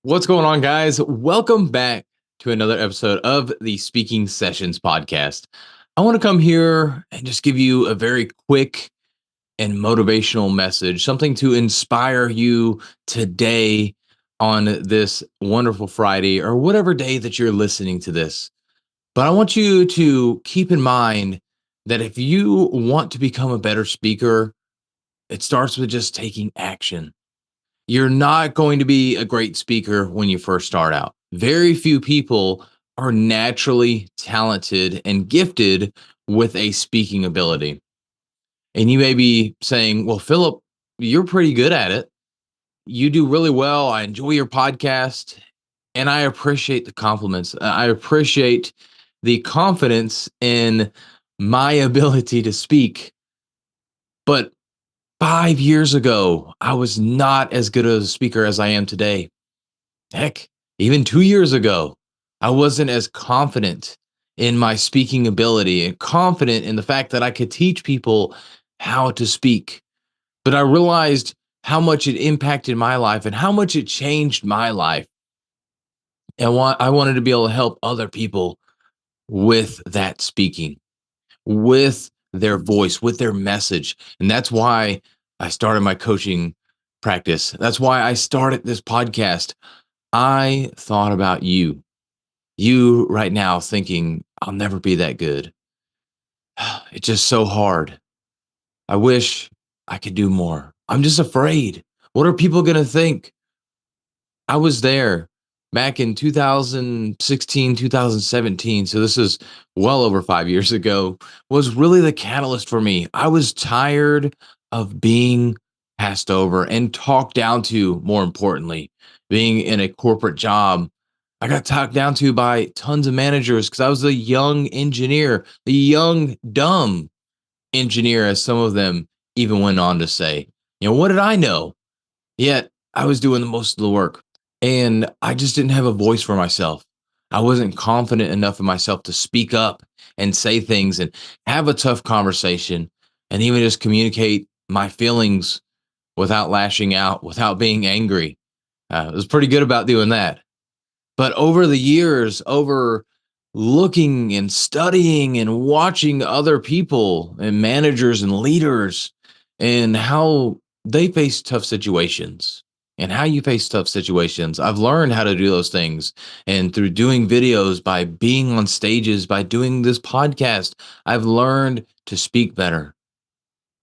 What's going on, guys? Welcome back to another episode of the Speaking Sessions podcast. I want to come here and just give you a very quick and motivational message, something to inspire you today on this wonderful Friday or whatever day that you're listening to this. But I want you to keep in mind that if you want to become a better speaker, it starts with just taking action. You're not going to be a great speaker when you first start out. Very few people are naturally talented and gifted with a speaking ability. And you may be saying, well, Philip, you're pretty good at it. You do really well. I enjoy your podcast. And I appreciate the compliments. I appreciate the confidence in my ability to speak. But 5 years ago, I was not as good a speaker as I am today. Heck, even 2 years ago, I wasn't as confident in my speaking ability and confident in the fact that I could teach people how to speak. But I realized how much it impacted my life and how much it changed my life. And I wanted to be able to help other people with that speaking, with their voice, with their message. And that's why I started my coaching practice. That's why I started this podcast. I thought about you. You right now thinking, I'll never be that good. It's just so hard. I wish I could do more. I'm just afraid. What are people going to think? I was there back in 2016, 2017. So this is well over 5 years ago, was really the catalyst for me. I was tired of being passed over and talked down to, more importantly, being in a corporate job. I got talked down to by tons of managers because I was a young engineer, the young, dumb engineer, as some of them even went on to say. What did I know? Yet I was doing the most of the work. And I just didn't have a voice for myself. I wasn't confident enough in myself to speak up and say things and have a tough conversation and even just communicate my feelings without lashing out, without being angry. I was pretty good about doing that. But over the years, over looking and studying and watching other people and managers and leaders and how they face tough situations and how you face tough situations, I've learned how to do those things. And through doing videos, by being on stages, by doing this podcast, I've learned to speak better.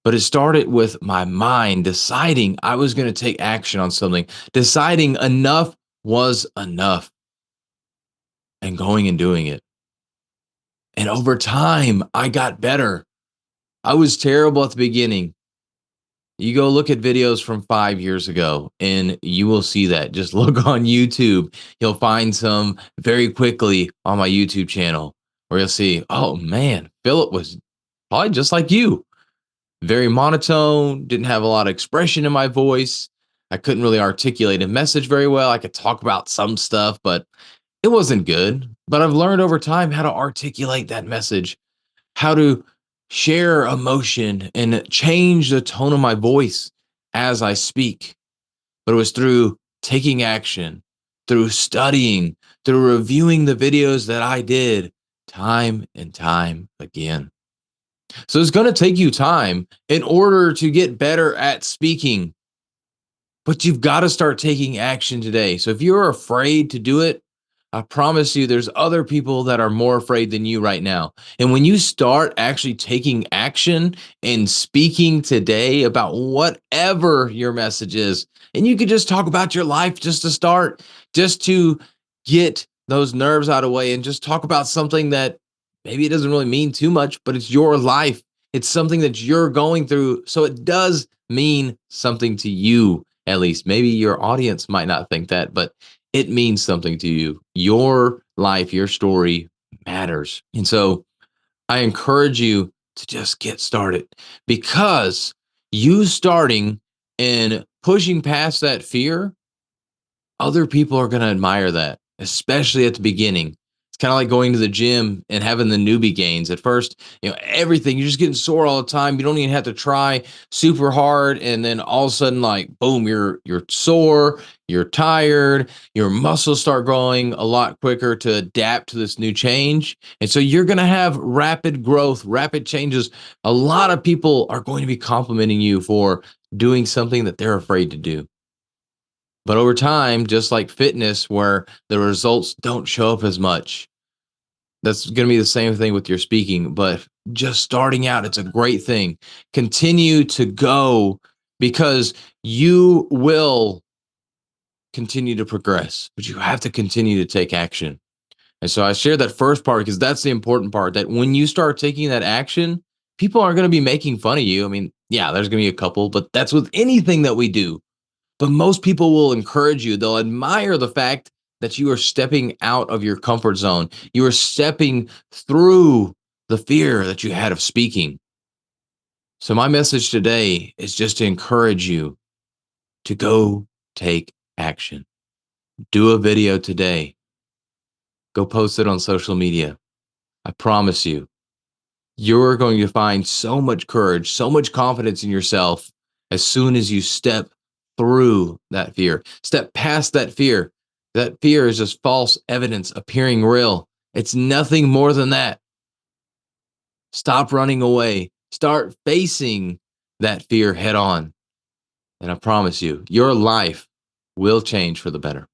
But it started with my mind deciding I was going to take action on something, deciding enough was enough and going and doing it. And over time, I got better. I was terrible at the beginning. You go look at videos from 5 years ago and you will see that. Just look on YouTube. You'll find some very quickly on my YouTube channel where you'll see, oh man, Philip was probably just like you. Very monotone, didn't have a lot of expression in my voice. I couldn't really articulate a message very well. I could talk about some stuff, but it wasn't good. But I've learned over time how to articulate that message, how to share emotion and change the tone of my voice as I speak. But it was through taking action, through studying, through reviewing the videos that I did time and time again. So it's going to take you time in order to get better at speaking, but you've got to start taking action today. So if you're afraid to do it, I promise you there's other people that are more afraid than you right now. And when you start actually taking action and speaking today about whatever your message is, and you could just talk about your life just to start, just to get those nerves out of the way and just talk about something that maybe it doesn't really mean too much, but it's your life. It's something that you're going through. So it does mean something to you, at least. Maybe your audience might not think that, but it means something to you. Your life, your story matters. And so I encourage you to just get started, because you starting and pushing past that fear, other people are going to admire that, especially at the beginning. It's kind of like going to the gym and having the newbie gains. At first, everything, you're just getting sore all the time. You don't even have to try super hard. And then all of a sudden, like, boom, you're sore, you're tired, your muscles start growing a lot quicker to adapt to this new change. And so you're going to have rapid growth, rapid changes. A lot of people are going to be complimenting you for doing something that they're afraid to do. But over time, just like fitness, where the results don't show up as much, that's going to be the same thing with your speaking. But just starting out, it's a great thing. Continue to go, because you will continue to progress, but you have to continue to take action. And so I share that first part because that's the important part, that when you start taking that action, people aren't going to be making fun of you. I mean, yeah, there's going to be a couple, but that's with anything that we do. But most people will encourage you. They'll admire the fact that you are stepping out of your comfort zone. You are stepping through the fear that you had of speaking. So my message today is just to encourage you to go take action. Do a video today. Go post it on social media. I promise you, you're going to find so much courage, so much confidence in yourself as soon as you step through that fear, step past that fear. That fear is just false evidence appearing real. It's nothing more than that. Stop running away. Start facing that fear head on. And I promise you, your life will change for the better.